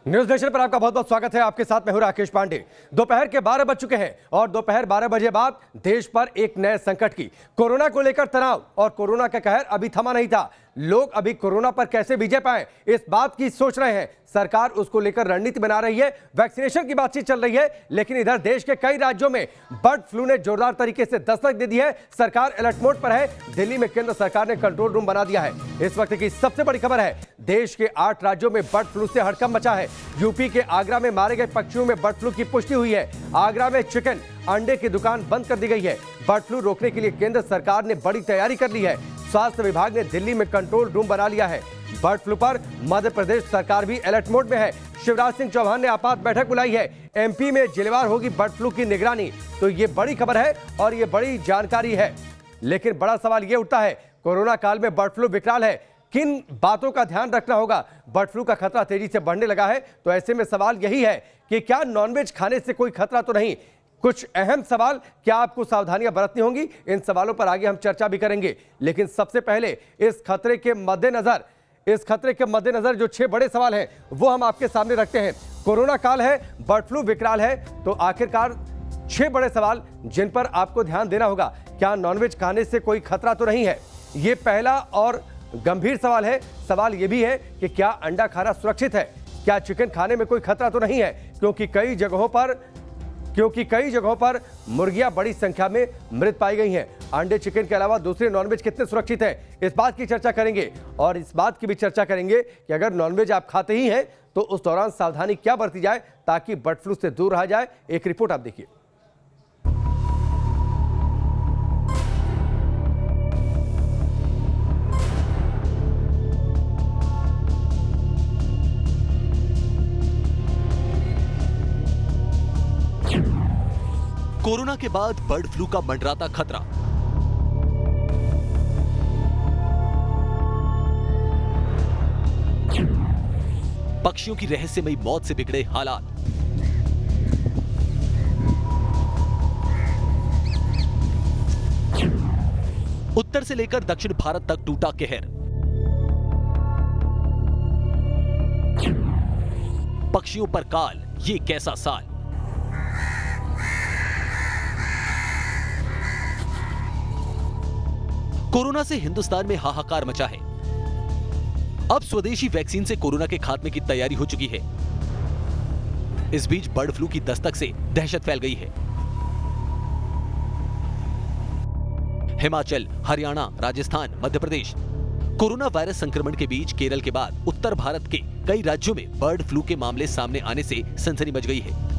News nation पर आपका बहुत बहुत स्वागत है। आपके साथ मैं हूं राकेश पांडे। दोपहर के 12 बज चुके हैं और दोपहर 12 बजे बाद देश पर एक नए संकट की कोरोना को लेकर तनाव और कोरोना का कहर अभी थमा नहीं था। लोग अभी कोरोना पर कैसे विजय पाए इस बात की सोच रहे हैं। सरकार उसको लेकर रणनीति बना रही है, वैक्सीनेशन की बातचीत चल रही है। लेकिन इधर देश के कई राज्यों में बर्ड फ्लू ने जोरदार तरीके से दस्तक दे दी है। सरकार अलर्ट मोड पर है। दिल्ली में केंद्र सरकार ने कंट्रोल रूम बना दिया है। इस वक्त की सबसे बड़ी खबर है, देश के 8 राज्यों में बर्ड फ्लू से हड़कंप मचा है। यूपी के आगरा में मारे गए पक्षियों में बर्ड फ्लू की पुष्टि हुई है। आगरा में चिकन अंडे की दुकान बंद कर दी गई है। बर्ड फ्लू रोकने के लिए केंद्र सरकार ने बड़ी तैयारी कर ली है। स्वास्थ्य विभाग ने दिल्ली में कंट्रोल रूम बना लिया है। बर्ड फ्लू पर मध्य प्रदेश सरकार भी अलर्ट मोड में है। शिवराज सिंह चौहान ने आपात बैठक बुलाई है। एमपी में जिलेवार होगी बर्ड फ्लू की निगरानी। तो ये बड़ी खबर है और ये बड़ी जानकारी है। लेकिन बड़ा सवाल ये उठता है, कोरोना काल में बर्ड फ्लू विकराल है, किन बातों का ध्यान रखना होगा? बर्ड फ्लू का खतरा तेजी से बढ़ने लगा है, तो ऐसे में सवाल यही है कि क्या नॉनवेज खाने से कोई खतरा तो नहीं? कुछ अहम सवाल, क्या आपको सावधानियां बरतनी होंगी? इन सवालों पर आगे हम चर्चा भी करेंगे। लेकिन सबसे पहले इस खतरे के मद्देनजर जो 6 बड़े सवाल हैं वो हम आपके सामने रखते हैं। कोरोना काल है, बर्ड फ्लू विकराल है, तो आखिरकार 6 बड़े सवाल जिन पर आपको ध्यान देना होगा। क्या नॉनवेज खाने से कोई खतरा तो नहीं है? ये पहला और गंभीर सवाल है। सवाल यह भी है कि क्या अंडा खाना सुरक्षित है? क्या चिकन खाने में कोई खतरा तो नहीं है? क्योंकि कई जगहों पर मुर्गियां बड़ी संख्या में मृत पाई गई हैं। अंडे चिकन के अलावा दूसरे नॉनवेज कितने सुरक्षित हैं, इस बात की चर्चा करेंगे। और इस बात की भी चर्चा करेंगे कि अगर नॉनवेज आप खाते ही हैं तो उस दौरान सावधानी क्या बरती जाए ताकि बर्ड फ्लू से दूर रहा जाए। एक रिपोर्ट आप देखिए। कोरोना के बाद बर्ड फ्लू का मंडराता खतरा। पक्षियों की रहस्यमयी मौत से बिगड़े हालात। उत्तर से लेकर दक्षिण भारत तक टूटा कहर। पक्षियों पर काल, ये कैसा साल। कोरोना से हिंदुस्तान में हाहाकार मचा है। अब स्वदेशी वैक्सीन से कोरोना के खात्मे की तैयारी हो चुकी है। इस बीच बर्ड फ्लू की दस्तक से दहशत फैल गई है। हिमाचल, हरियाणा, राजस्थान, मध्य प्रदेश। कोरोना वायरस संक्रमण के बीच केरल के बाद उत्तर भारत के कई राज्यों में बर्ड फ्लू के मामले सामने आने से सनसनी मच गई है।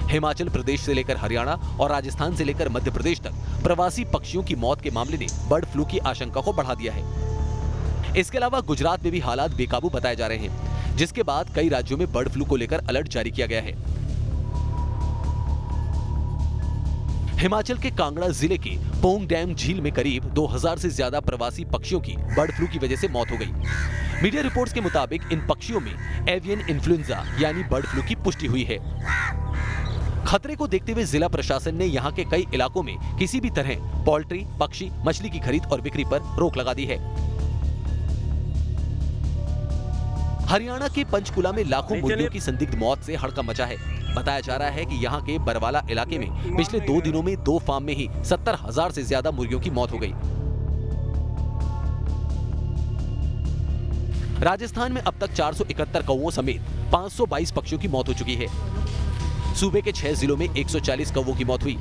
हिमाचल प्रदेश से लेकर हरियाणा और राजस्थान से लेकर मध्य प्रदेश तक प्रवासी पक्षियों की मौत के मामले ने बर्ड फ्लू की आशंका को बढ़ा दिया है। इसके अलावा गुजरात में भी हालात बेकाबू बताए जा रहे हैं, जिसके बाद कई राज्यों में बर्ड फ्लू को लेकर अलर्ट जारी किया गया है। हिमाचल के कांगड़ा जिले के पोंग डैम झील में करीब 2000 से ज्यादा प्रवासी पक्षियों की बर्ड फ्लू की वजह से मौत हो गई। मीडिया रिपोर्ट्स के मुताबिक इन पक्षियों में एवियन इन्फ्लुएंजा यानी बर्ड फ्लू की पुष्टि हुई है। खतरे को देखते हुए जिला प्रशासन ने यहां के कई इलाकों में किसी भी तरह पोल्ट्री, पक्षी, मछली की खरीद और बिक्री पर रोक लगा दी है। हरियाणा के पंचकुला में लाखों मुर्गियों की संदिग्ध मौत से हड़कंप मचा है। बताया जा रहा है कि यहां के बरवाला इलाके में पिछले 2 दिनों में 2 फार्म में ही 70,000 से ज्यादा मुर्गियों की मौत हो गई। राजस्थान में अब तक 471 कौवों समेत 522 पक्षियों की मौत हो चुकी है। सूबे के 6 जिलों में 140 कौवों की मौत हुई।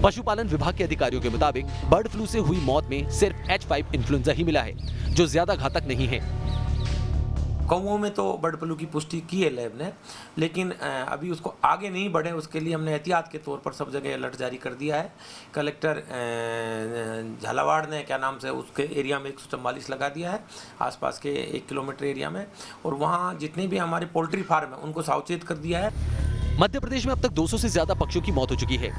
पशुपालन विभाग के अधिकारियों के मुताबिक बर्ड फ्लू से हुई मौत में सिर्फ H5 इन्फ्लुएंजा ही मिला है, जो ज्यादा घातक नहीं है। कौवों में तो बर्ड फ्लू की पुष्टि की है लैब ने, लेकिन अभी उसको आगे नहीं बढ़े उसके लिए हमने एहतियात के तौर पर सब जगह अलर्ट जारी कर दिया है। कलेक्टर झालावाड़ ने उसके एरिया में 144 लगा दिया है, आसपास के 1 किलोमीटर एरिया में, और वहाँ जितने भी हमारे पोल्ट्री फार्म है उनको सावचेत कर दिया है। मध्य प्रदेश में अब तक 200 से ज्यादा पक्षियों की मौत हो चुकी है।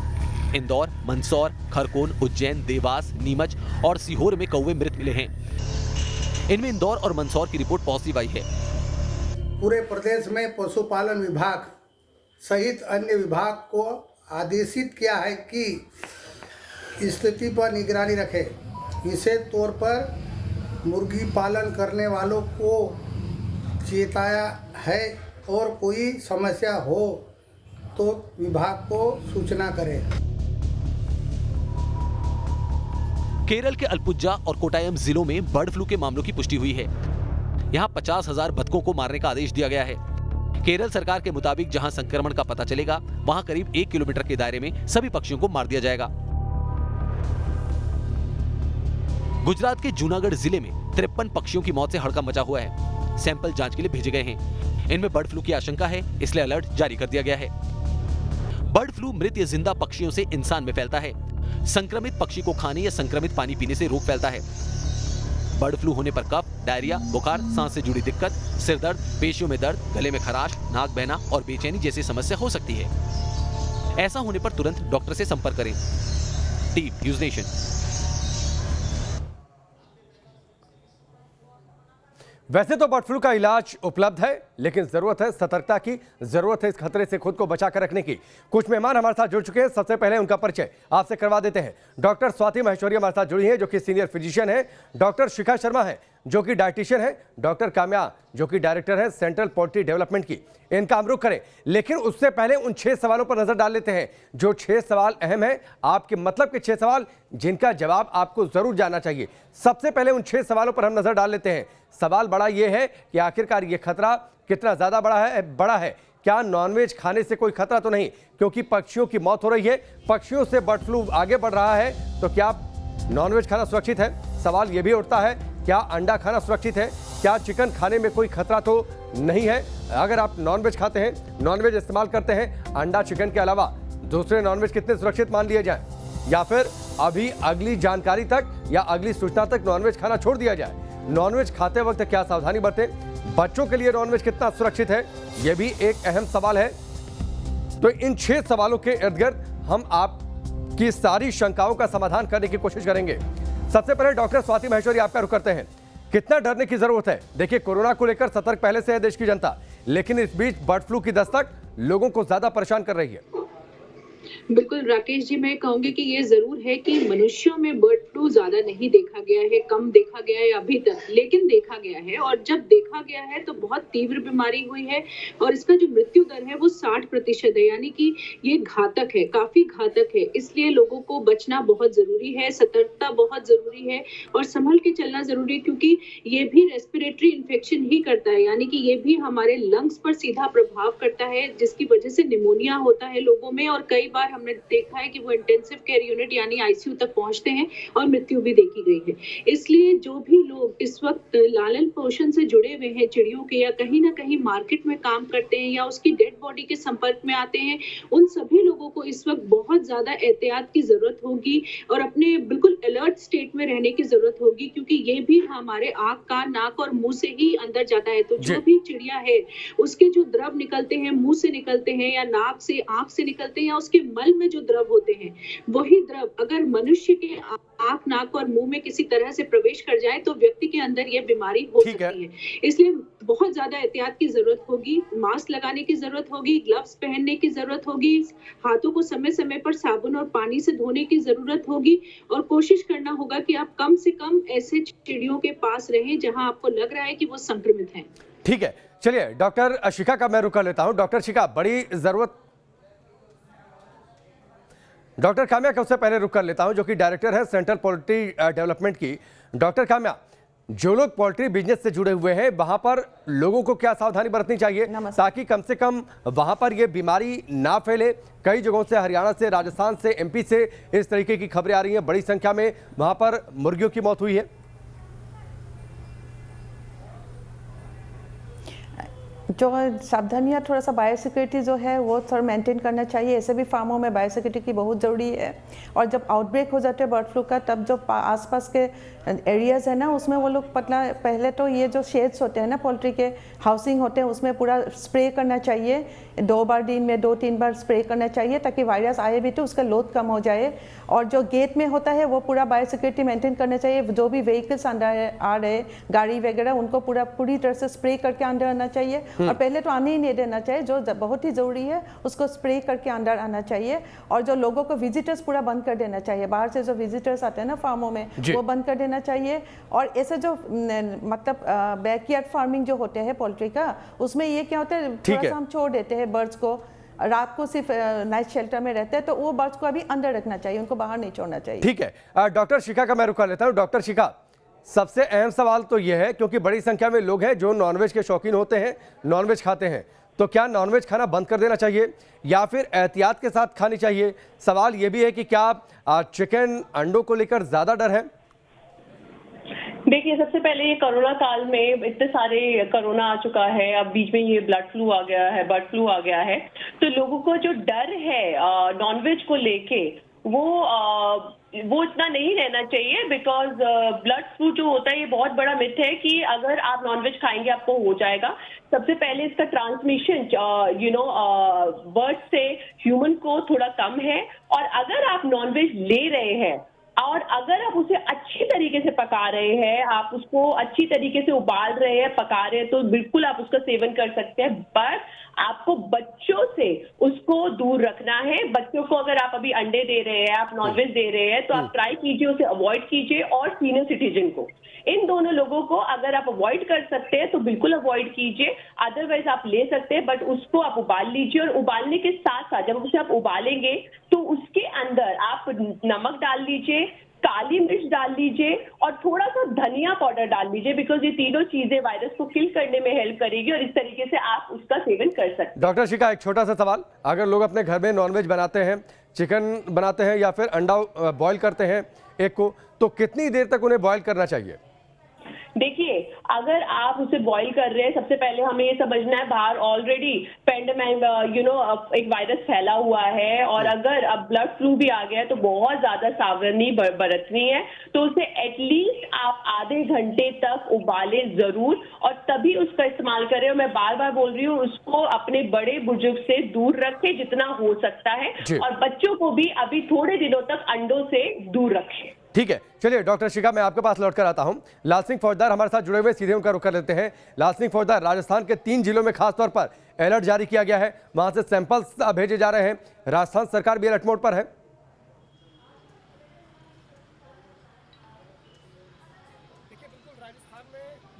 इंदौर, मंदसौर, खरगोन, उज्जैन, देवास, नीमच और सीहोर में कौवे मृत मिले हैं। इनमें इंदौर और मंदसौर की रिपोर्ट पॉजिटिव आई है। पूरे प्रदेश में पशुपालन विभाग सहित अन्य विभाग को आदेशित किया है कि स्थिति पर निगरानी रखें। विशेष तौर पर मुर्गी पालन करने वालों को चेताया है और कोई समस्या हो तो विभाग को सूचना करें। केरल के अल्पुजा और कोटायम जिलों में बर्ड फ्लू के मामलों की पुष्टि हुई है। यहाँ 50,000 बतखों को मारने का आदेश दिया गया है। केरल सरकार के मुताबिक जहां संक्रमण का पता चलेगा वहां करीब 1 किलोमीटर के दायरे में सभी पक्षियों को मार दिया जाएगा। गुजरात के जूनागढ़ जिले में 53 पक्षियों की मौत से हड़कंप मचा हुआ है। सैंपल जांच के लिए भेजे गए हैं। इनमें बर्ड फ्लू की आशंका है, इसलिए अलर्ट जारी कर दिया गया है। बर्ड फ्लू मृत या जिंदा पक्षियों से इंसान में फैलता है। संक्रमित पक्षी को खाने या संक्रमित पानी पीने से रोग फैलता है। बर्ड फ्लू होने पर कफ, डायरिया, बुखार, सांस से जुड़ी दिक्कत, सिर दर्द, पेशियों में दर्द, गले में खराश, नाक बहना और बेचैनी जैसी समस्या हो सकती है। ऐसा होने पर तुरंत डॉक्टर से संपर्क करें। Team news nation. वैसे तो बर्ड फ्लू का इलाज उपलब्ध है, लेकिन जरूरत है सतर्कता की, जरूरत है इस खतरे से खुद को बचा कर रखने की। कुछ मेहमान हमारे साथ जुड़ चुके हैं। सबसे पहले उनका परिचय आपसे करवा देते हैं। डॉक्टर स्वाति महेश्वरी हमारे साथ जुड़ी हैं, जो कि सीनियर फिजिशियन है। डॉक्टर शिखा शर्मा है, जो कि डाइटिशियन है। डॉक्टर काम्या, जो कि डायरेक्टर है सेंट्रल पोल्ट्री डेवलपमेंट की। इनका हम रुख करें, लेकिन उससे पहले उन 6 सवालों पर नजर डाल लेते हैं, जो 6 सवाल अहम है, आपके मतलब के 6 सवाल जिनका जवाब आपको जरूर जानना चाहिए। सबसे पहले उन 6 सवालों पर हम नजर डाल लेते हैं। सवाल बड़ा यह है कि आखिरकार ये खतरा कितना ज्यादा बड़ा है। क्या नॉनवेज खाने से कोई खतरा तो नहीं, क्योंकि पक्षियों की मौत हो रही है, पक्षियों से बर्ड फ्लू आगे बढ़ रहा है, तो क्या नॉनवेज खाना सुरक्षित है? सवाल यह भी उठता है, क्या अंडा खाना सुरक्षित है? क्या चिकन खाने में कोई खतरा तो नहीं है? अगर आप नॉनवेज खाते हैं, नॉनवेज इस्तेमाल करते हैं, अंडा चिकन के अलावा दूसरे नॉनवेज कितने सुरक्षित मान लिए जाए, या फिर अभी अगली जानकारी तक या अगली सूचना तक नॉनवेज खाना छोड़ दिया जाए? नॉनवेज खाते वक्त क्या सावधानी बरतें? बच्चों के लिए नॉनवेज कितना सुरक्षित है, यह भी एक अहम सवाल है। तो इन 6 सवालों के इर्द गिर्द हम आपकी सारी शंकाओं का समाधान करने की कोशिश करेंगे। सबसे पहले डॉक्टर स्वाति महेश्वरी, आपका रुख करते हैं। कितना डरने की जरूरत है? देखिए, कोरोना को लेकर सतर्क पहले से है देश की जनता, लेकिन इस बीच बर्ड फ्लू की दस्तक लोगों को ज्यादा परेशान कर रही है। बिल्कुल राकेश जी, मैं कहूंगी कि ये जरूर है कि मनुष्यों में बर्ड फ्लू ज्यादा नहीं देखा गया है, कम देखा गया है अभी तक, लेकिन देखा गया है। और जब देखा गया है तो बहुत तीव्र बीमारी हुई है और इसका जो मृत्यु दर है वो 60% है, यानी कि ये घातक है, काफी घातक है। इसलिए लोगों को बचना बहुत जरूरी है, सतर्कता बहुत जरूरी है और संभल के चलना जरूरी है, क्योंकि ये भी रेस्पिरेटरी इन्फेक्शन ही करता है, यानी कि ये भी हमारे लंग्स पर सीधा प्रभाव करता है, जिसकी वजह से निमोनिया होता है लोगों में। और कई बार हमने देखा है कि वो इंटेंसिव केयर यूनिट यानी आईसीयू तक पहुंचते हैं और मृत्यु भी देखी गई है। इसलिए जो भी लोग इस वक्त लालन पोषण से जुड़े हुए हैं चिड़ियों के, या कहीं ना कहीं मार्केट में काम करते हैं या उसकी डेड बॉडी के संपर्क में आते हैं, उन सभी लोगों को इस वक्त बहुत ज्यादा एहतियात की जरूरत होगी और अपने बिल्कुल अलर्ट स्टेट में रहने की जरूरत होगी, क्योंकि ये भी हमारे आंख, कान, नाक और मुंह से ही अंदर जाता है। तो जो भी चिड़िया है उसके जो द्रव निकलते हैं, मुंह से निकलते हैं या नाक से, आंख से निकलते हैं, या उसके मल में जो द्रव होते हैं, वही द्रव अगर मनुष्य के आंख, नाक और मुंह में किसी तरह से प्रवेश कर जाए तो व्यक्ति के अंदर यह बीमारी हो सकती है। इसलिए बहुत ज्यादा एहतियात की जरूरत होगी, मास्क लगाने की जरूरत होगी, ग्लव्स पहनने की जरूरत होगी, हाथों को समय समय पर साबुन और पानी से धोने की जरूरत होगी और कोशिश करना होगा कि आप कम से कम ऐसे चिड़ियों के पास रहें जहां आपको लग रहा है कि वो संक्रमित हैं। ठीक है, चलिए डॉक्टर शिखा का मैं रुख कर लेता हूं। डॉक्टर शिखा, बड़ी जरूरत, डॉक्टर काम्या का उससे पहले रुख कर लेता हूं, जो कि डायरेक्टर है सेंट्रल पोल्ट्री डेवलपमेंट की। डॉक्टर काम्या, जो लोग पोल्ट्री बिजनेस से जुड़े हुए हैं, वहां पर लोगों को क्या सावधानी बरतनी चाहिए ताकि कम से कम वहां पर यह बीमारी ना फैले? कई जगहों से, हरियाणा से, राजस्थान से, एमपी से इस तरीके की खबरें आ रही हैं, बड़ी संख्या में वहां पर मुर्गियों की मौत हुई है। जो सावधानियाँ, थोड़ा सा बायोसिक्योरिटी जो है वो थोड़ा मेंटेन करना चाहिए। ऐसे भी फार्मों में बायोसिक्योरिटी की बहुत ज़रूरी है। और जब आउटब्रेक हो जाते हैं बर्ड फ्लू का, तब जो आसपास के एरियाज़ है ना, उसमें वो लोग पहले तो ये जो शेड्स होते हैं ना, पोल्ट्री के हाउसिंग होते हैं, उसमें पूरा स्प्रे करना चाहिए। 2 बार दिन में 2-3 बार स्प्रे करना चाहिए, ताकि वायरस आए भी तो उसका लोड कम हो जाए। और जो गेट में होता है वो पूरा बायोसिक्योरिटी मेंटेन करना चाहिए। जो भी व्हीकल्स अंदर आ रहे, गाड़ी वगैरह, उनको पूरी तरह से स्प्रे करके अंदर आना चाहिए। और पहले तो आने ही नहीं देना चाहिए। जो बहुत ही ज़रूरी है उसको स्प्रे करके अंदर आना चाहिए, और जो लोगों को विजिटर्स पूरा बंद कर देना चाहिए, बाहर से जो विजिटर्स आते हैं ना फार्मों में, वो बंद कर देना चाहिए। और ऐसे जो मतलब बैकयार्ड फार्मिंग जो होते हैं पोल्ट्री का, उसमें ये क्या होता है, थोड़ा सा हम छोड़ देते हैं बर्ड्स को, रात को सिर्फ नाइट शेल्टर में रहते हैं, तो वो बर्ड्स को अभी अंदर रखना चाहिए, उनको बाहर नहीं छोड़ना चाहिए। ठीक है, डॉक्टर शिखा का मैं रुक कर लेता हूँ। डॉक्टर शिखा, सबसे अहम सवाल तो यह है, क्योंकि बड़ी संख्या में लोग हैं जो नॉनवेज के शौकीन होते हैं, नॉनवेज खाते हैं, तो क्या नॉनवेज खाना बंद कर देना चाहिए या फिर एहतियात के साथ खानी चाहिए? सवाल यह भी है कि क्या चिकन अंडों को लेकर ज्यादा डर है? देखिए, सबसे पहले ये कोरोना काल में इतने सारे कोरोना आ चुका है, अब बीच में ये ब्लड फ्लू आ गया है, बर्ड फ्लू आ गया है, तो लोगों को जो डर है नॉनवेज को लेके वो इतना नहीं रहना चाहिए, बिकॉज ब्लड फ्लू जो होता है ये बहुत बड़ा मिथ है कि अगर आप नॉनवेज खाएंगे आपको हो जाएगा। सबसे पहले इसका ट्रांसमिशन बर्ड से ह्यूमन को थोड़ा कम है, और अगर आप नॉनवेज ले रहे हैं और अगर आप उसे अच्छी तरीके से पका रहे हैं, आप उसको अच्छी तरीके से उबाल रहे हैं, पका रहे हैं, तो बिल्कुल आप उसका सेवन कर सकते हैं। बट आपको बच्चों से उसको दूर रखना है। बच्चों को अगर आप अभी अंडे दे रहे हैं, आप नॉनवेज दे रहे हैं, तो आप ट्राई कीजिए उसे अवॉइड कीजिए, और सीनियर सिटीजन को, इन दोनों लोगों को अगर आप अवॉइड कर सकते हैं तो बिल्कुल अवॉइड कीजिए। अदरवाइज आप ले सकते हैं, बट उसको आप उबाल लीजिए, और उबालने के साथ साथ जब उसे आप उबालेंगे तो उसके अंदर आप नमक डाल लीजिए, काली मिर्च डाल लीजिए, और थोड़ा सा धनिया पाउडर डाल लीजिए, बिकॉज ये तीनों चीजें वायरस को किल करने में हेल्प करेगी, और इस तरीके से आप उसका सेवन कर सकते हैं। डॉक्टर शिखा, एक छोटा सा सवाल, अगर लोग अपने घर में नॉनवेज बनाते हैं, चिकन बनाते हैं या फिर अंडा बॉईल करते हैं एक को, तो कितनी देर तक उन्हें बॉईल करना चाहिए? देखिए, अगर आप उसे बॉईल कर रहे हैं, सबसे पहले हमें ये समझना है बाहर ऑलरेडी पेंडेमिक एक वायरस फैला हुआ है, और अगर अब ब्लड फ्लू भी आ गया है तो बहुत ज्यादा सावधानी बरतनी है। तो उसे एटलीस्ट आप आधे घंटे तक उबालें जरूर, और तभी उसका इस्तेमाल करें। और मैं बार बार बोल रही हूँ, उसको अपने बड़े बुजुर्ग से दूर रखें जितना हो सकता है, और बच्चों को भी अभी थोड़े दिनों तक अंडों से दूर रखें। ठीक है, चलिए डॉक्टर शिखा, मैं आपके पास लौटकर आता हूं। लाल सिंह फौजदार हमारे साथ जुड़े हुए, सीधे उनका रुख कर लेते हैं। लाल सिंह फौजदार, राजस्थान के 3 जिलों में खासतौर पर अलर्ट जारी किया गया है, वहां से सैंपल्स भेजे जा रहे हैं। राजस्थान सरकार भी अलर्ट मोड पर है।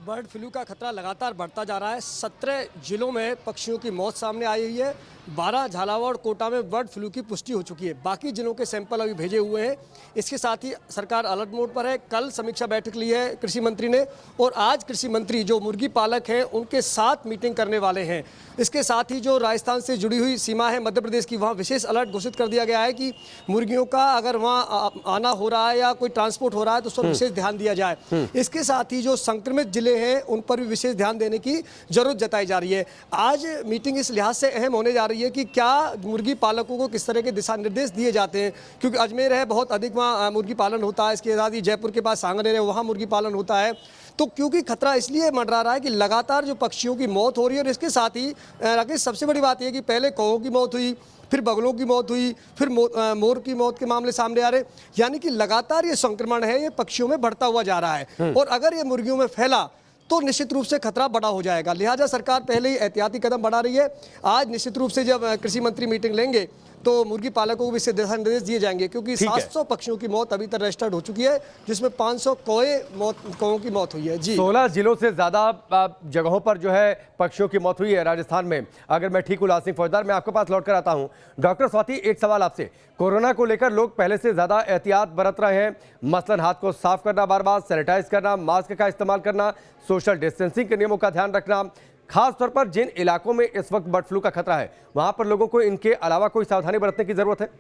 बर्ड फ्लू का खतरा लगातार बढ़ता जा रहा है। 17 जिलों में पक्षियों की मौत सामने आई हुई है। 12 झालावाड़ कोटा में बर्ड फ्लू की पुष्टि हो चुकी है। बाकी जिलों के सैंपल अभी भेजे हुए हैं। इसके साथ ही सरकार अलर्ट मोड पर है। कल समीक्षा बैठक ली है कृषि मंत्री ने, और आज कृषि मंत्री जो मुर्गी पालक हैं उनके साथ मीटिंग करने वाले हैं। इसके साथ ही जो राजस्थान से जुड़ी हुई सीमा है मध्य प्रदेश की, वहाँ विशेष अलर्ट घोषित कर दिया गया है कि मुर्गियों का अगर वहाँ आना हो रहा है या कोई ट्रांसपोर्ट हो रहा है तो उस पर विशेष ध्यान दिया जाए। इसके साथ ही जो संक्रमित जिले हैं उन पर भी विशेष ध्यान देने की जरूरत जताई जा रही है। आज मीटिंग इस लिहाज से अहम होने जा रही है कि क्या मुर्गी पालकों को किस तरह के दिशा निर्देश दिए जाते हैं, क्योंकि अजमेर है, बहुत अधिक वहाँ मुर्गी पालन होता है। इसके साथ ही जयपुर के पास सांगनेर है, वहाँ मुर्गी पालन होता है। तो क्योंकि खतरा इसलिए मंडरा रहा है कि लगातार जो पक्षियों की मौत हो रही है, और इसके साथ ही राकेश सबसे बड़ी बात यह कि पहले कौओं की मौत हुई, फिर बगलों की मौत हुई, फिर मोर की मौत के मामले सामने आ रहे, यानी कि लगातार ये संक्रमण है ये पक्षियों में बढ़ता हुआ जा रहा है। और अगर ये मुर्गियों में फैला तो निश्चित रूप से खतरा बड़ा हो जाएगा। लिहाजा सरकार पहले ही एहतियाती कदम बढ़ा रही है। आज निश्चित रूप से जब कृषि मंत्री मीटिंग लेंगे तो मुर्गी पालकों को भी इससे दिशा निर्देश दिए जाएंगे, क्योंकि 700 पक्षियों की मौत अभी तक रजिस्टर्ड हो चुकी है, जिसमें 500 कौओं की मौत हुई है। जी, 16 जिलों से ज्यादा जगहों पर जो है पक्षियों की मौत हुई है राजस्थान में, अगर मैं ठीक हूँ। लाल सिंह फौजदार, मैं आपके पास लौटकर आता हूँ। डॉक्टर स्वाति, एक सवाल आपसे, कोरोना को लेकर लोग पहले से ज्यादा एहतियात बरत रहे हैं, मसलन हाथ को साफ करना, बार बार सैनिटाइज करना, मास्क का इस्तेमाल करना, सोशल डिस्टेंसिंग के नियमों का ध्यान रखना। खास तौर पर जिन इलाकों में इस वक्त बर्ड फ्लू का खतरा है, वहां पर लोगों को इनके अलावा कोई सावधानी बरतने की जरूरत है?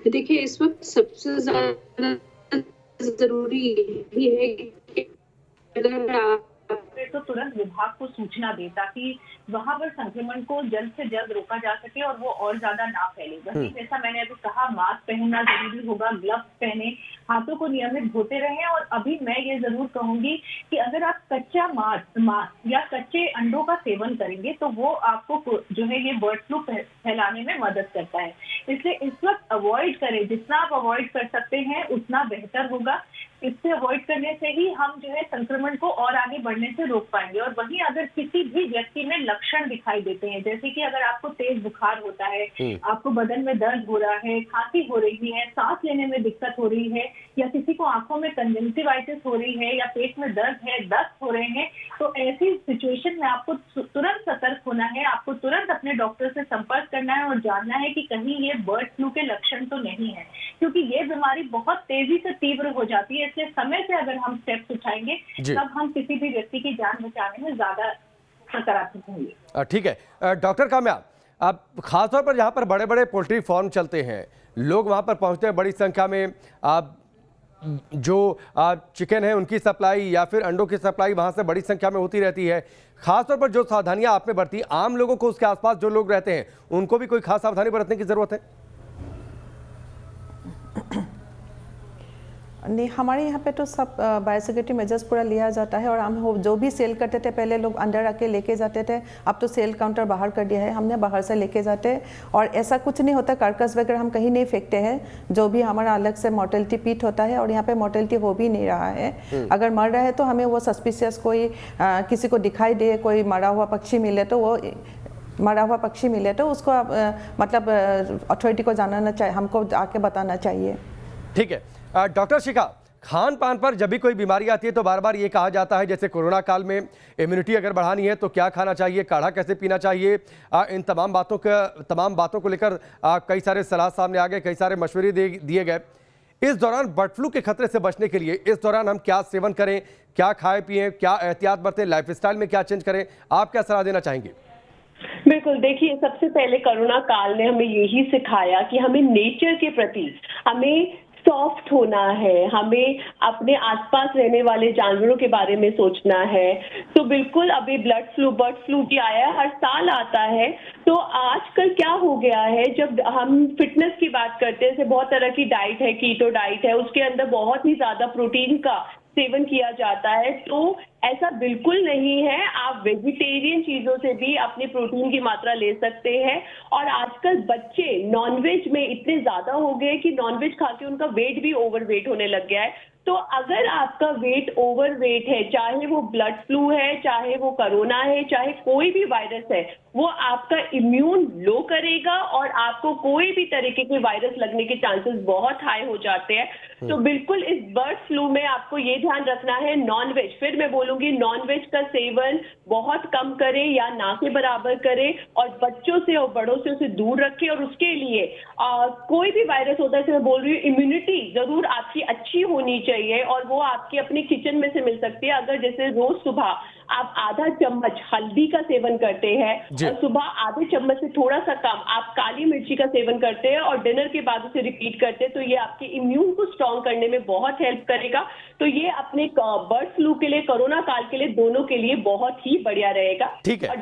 देखिए, इस वक्त सबसे ज्यादा जरूरी यही है कि अगर आप तो तुरंत विभाग को सूचना दे, ताकि वहां पर संक्रमण को जल्द से जल्द रोका जा सके और वो और ज्यादा ना फैले। वही जैसा मैंने अभी कहा, मास्क पहनना जरूरी होगा, ग्लव्स पहने, हाथों को नियमित धोते रहें। और अभी मैं ये जरूर कहूंगी कि अगर आप कच्चा मांस या कच्चे अंडों का सेवन करेंगे तो वो आपको जो है ये बर्ड फ्लू फैलाने में मदद करता है। इसलिए इस वक्त अवॉइड करें, जितना आप अवॉइड कर सकते हैं उतना बेहतर होगा। इससे अवॉइड करने से ही हम जो है संक्रमण को और आगे बढ़ने से रोक पाएंगे। और वहीं अगर किसी भी व्यक्ति में लक्षण दिखाई देते हैं, जैसे कि अगर आपको तेज बुखार होता है, आपको बदन में दर्द हो रहा है, खांसी हो रही है, सांस लेने में दिक्कत हो रही है, या किसी को आंखों में कंजंक्टिवाइटिस हो रही है, या पेट में दर्द है, दस्त हो रहे हैं, तो ऐसी सिचुएशन में आपको तुरंत सतर्क होना है। आपको तुरंत अपने डॉक्टर से संपर्क करना है और जानना है कि कहीं ये बर्ड फ्लू के लक्षण तो नहीं है, क्योंकि ये बीमारी बहुत तेजी से तीव्र हो जाती है। इसलिए समय से अगर हम स्टेप्स उठाएंगे तब हम किसी भी व्यक्ति की जान बचाने में ज्यादा सकारात्मक होंगे। ठीक है डॉक्टर कामयाब, अब खासतौर पर जहाँ पर बड़े बड़े पोल्ट्री फार्म चलते हैं, लोग वहाँ पर पहुँचते हैं बड़ी संख्या में, जो चिकन है उनकी सप्लाई या फिर अंडों की सप्लाई वहाँ से बड़ी संख्या में होती रहती है। खासतौर पर जो सावधानियाँ आपने बरती, आम लोगों को उसके आसपास जो लोग रहते हैं उनको भी कोई खास सावधानी बरतने की ज़रूरत है? नहीं, हमारे यहाँ पे तो सब बायोसिक्योरिटी मेजर्स पूरा लिया जाता है। और हम जो भी सेल करते थे, पहले लोग अंदर आके लेके जाते थे, अब तो सेल काउंटर बाहर कर दिया है, हमने बाहर से लेके जाते हैं। और ऐसा कुछ नहीं होता, कार्कस वगैरह हम कहीं नहीं फेंकते हैं, जो भी हमारा अलग से मोर्टेलिटी पीट होता है। और यहाँ पे मोर्टेलिटी हो भी नहीं रहा है। अगर मर रहा है तो हमें वो सस्पिशियस कोई किसी को दिखाई दे, कोई मरा हुआ पक्षी मिले तो उसको मतलब अथॉरिटी को जानना चाहिए, हमको आके बताना चाहिए। ठीक है डॉक्टर शिखा, खान पान पर जब भी कोई बीमारी आती है तो बार बार ये कहा जाता है, जैसे कोरोना काल में इम्यूनिटी अगर बढ़ानी है तो क्या खाना चाहिए, काढ़ा कैसे पीना चाहिए, इन तमाम बातों को लेकर कई सारे सलाह सामने आ गए, कई सारे मशवरे दिए गए। इस दौरान बर्ड फ्लू के खतरे से बचने के लिए इस दौरान हम क्या सेवन करें, क्या खाएं पिएं, क्या एहतियात बरतें, लाइफस्टाइल में क्या चेंज करें, आप क्या सलाह देना चाहेंगे? बिल्कुल, देखिए सबसे पहले कोरोना काल ने हमें यही सिखाया कि हमें नेचर के प्रति हमें सॉफ्ट होना है, हमें अपने आसपास रहने वाले जानवरों के बारे में सोचना है। तो बिल्कुल अभी बर्ड फ्लू भी आया है, हर साल आता है। तो आजकल क्या हो गया है, जब हम फिटनेस की बात करते हैं, बहुत तरह की डाइट है, कीटो डाइट है, उसके अंदर बहुत ही ज्यादा प्रोटीन का सेवन किया जाता है। तो ऐसा बिल्कुल नहीं है, आप वेजिटेरियन चीजों से भी अपने प्रोटीन की मात्रा ले सकते हैं। और आजकल बच्चे नॉनवेज में इतने ज्यादा हो गए कि नॉनवेज खा के उनका वेट भी ओवरवेट होने लग गया है। तो अगर आपका वेट ओवरवेट है, चाहे वो ब्लड फ्लू है, चाहे वो कोरोना है, चाहे कोई भी वायरस है, वो आपका इम्यून लो करेगा और आपको कोई भी तरीके के वायरस लगने के चांसेस बहुत हाई हो जाते हैं। तो बिल्कुल इस बर्ड फ्लू में आपको ये ध्यान रखना है, नॉनवेज, फिर मैं बोलूंगी नॉनवेज का सेवन बहुत कम करें या ना के बराबर करें, और बच्चों से और बड़ों से उसे दूर रखें। और उसके लिए कोई भी वायरस होता है, मैं बोल रही हूँ, इम्यूनिटी जरूर आपकी अच्छी होनी चाहिए, और वो आपके अपने किचन में से मिल सकती है। अगर जैसे रोज सुबह आप आधा चम्मच हल्दी का सेवन करते हैं और सुबह आधे चम्मच से थोड़ा सा कम आप काली मिर्ची का सेवन करते हैं और डिनर के बाद उसे रिपीट करते हैं, तो ये आपके इम्यून को स्ट्रॉन्ग करने में बहुत हेल्प करेगा। तो ये अपने बर्ड फ्लू के लिए, कोरोना काल के लिए, दोनों के लिए बहुत ही बढ़िया रहेगा। ठीक है,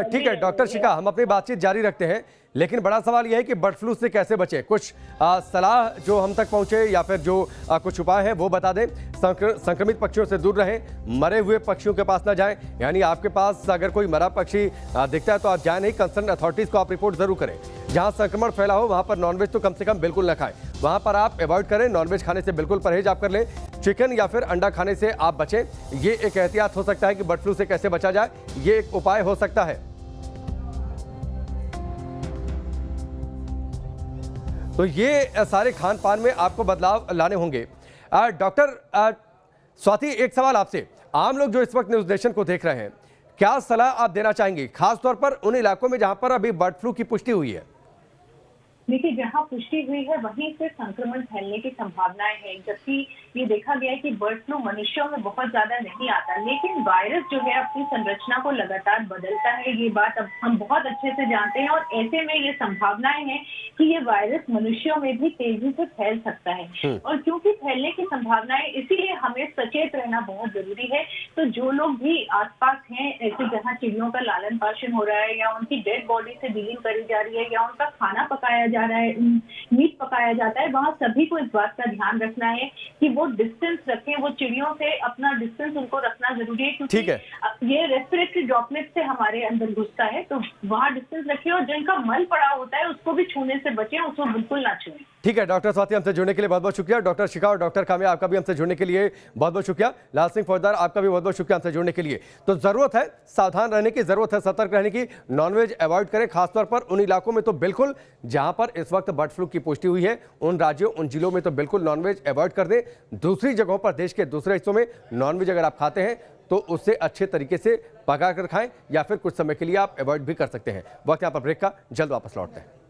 ठीक है डॉक्टर शिखा, हम अपनी बातचीत जारी रखते हैं, लेकिन बड़ा सवाल यह है कि बर्ड फ्लू से कैसे बचें। कुछ सलाह जो हम तक पहुंचे या फिर जो कुछ उपाय हैं वो बता दें। संक्रमित पक्षियों से दूर रहें, मरे हुए पक्षियों के पास ना जाएं, यानी आपके पास अगर कोई मरा पक्षी दिखता है तो आप जाए नहीं, कंसर्न अथॉरिटीज़ को आप रिपोर्ट जरूर करें। जहां संक्रमण फैला हो वहां पर नॉनवेज तो कम से कम बिल्कुल न खाएं, वहां पर आप अवॉइड करें, नॉनवेज खाने से बिल्कुल परहेज आप कर लें, चिकन या फिर अंडा खाने से आप बचें। ये एक एहतियात हो सकता है कि बर्ड फ्लू से कैसे बचा जाए, ये एक उपाय हो सकता है। तो ये सारे खान पान में आपको बदलाव लाने होंगे। डॉक्टर स्वाति, एक सवाल आपसे, आम लोग जो इस वक्त न्यूज़ नेशन को देख रहे हैं, क्या सलाह आप देना चाहेंगे, खासतौर पर उन इलाकों में जहां पर अभी बर्ड फ्लू की पुष्टि हुई है? देखिए, जहाँ पुष्टि हुई है वहीं से संक्रमण फैलने की संभावनाएं हैं, जबकि ये देखा गया है कि बर्ड फ्लू मनुष्यों में बहुत ज्यादा नहीं आता, लेकिन वायरस जो है अपनी संरचना को लगातार बदलता है। ये बात अब हम बहुत अच्छे से जानते हैं, और ऐसे में ये संभावनाएं हैं कि ये वायरस मनुष्यों में भी तेजी से फैल सकता है। और क्योंकि फैलने की संभावनाएं, इसीलिए हमें सचेत रहना बहुत जरूरी है। तो जो लोग भी आसपास हैं, ऐसे जहाँ चिड़ियों का लालन पालन हो रहा है, या उनकी डेड बॉडी से डीलिंग करी जा रही है, या उनका खाना पकाया जा रहा है, मीट पकाया जाता है, वहाँ सभी को इस बात का ध्यान रखना है कि वो वो डिस्टेंस रखें, वो चिड़ियों से अपना डिस्टेंस उनको रखना जरूरी है, क्योंकि ठीक है। ये रेस्पिरेटरी ड्रॉपलेट से हमारे अंदर घुसता है, तो वहाँ डिस्टेंस रखिए और जिनका मल पड़ा होता है उसको भी छूने से बचें, उसको बिल्कुल ना छुएं। ठीक है डॉक्टर स्वाति, हमसे जुड़ने के लिए बहुत बहुत शुक्रिया। डॉक्टर शिखा और डॉक्टर काम्या, आपका भी हमसे जुड़ने के लिए बहुत बहुत शुक्रिया। लाल सिंह फौजदार, आपका भी बहुत बहुत शुक्रिया हमसे जुड़ने के लिए। तो जरूरत है सावधान रहने की, जरूरत है सतर्क रहने की। नॉनवेज अवॉइड करें, खासतौर पर उन इलाकों में तो बिल्कुल जहां पर इस वक्त बर्ड फ्लू की पुष्टि हुई है, उन राज्यों उन जिलों में तो बिल्कुल नॉनवेज अवॉइड कर दें। दूसरी जगहों पर, देश के दूसरे हिस्सों में नॉनवेज अगर आप खाते हैं तो उससे अच्छे तरीके से पका कर खाएं, या फिर कुछ समय के लिए आप अवॉइड भी कर सकते हैं। वक्त यहाँ पर ब्रेक का, जल्द वापस लौटते हैं।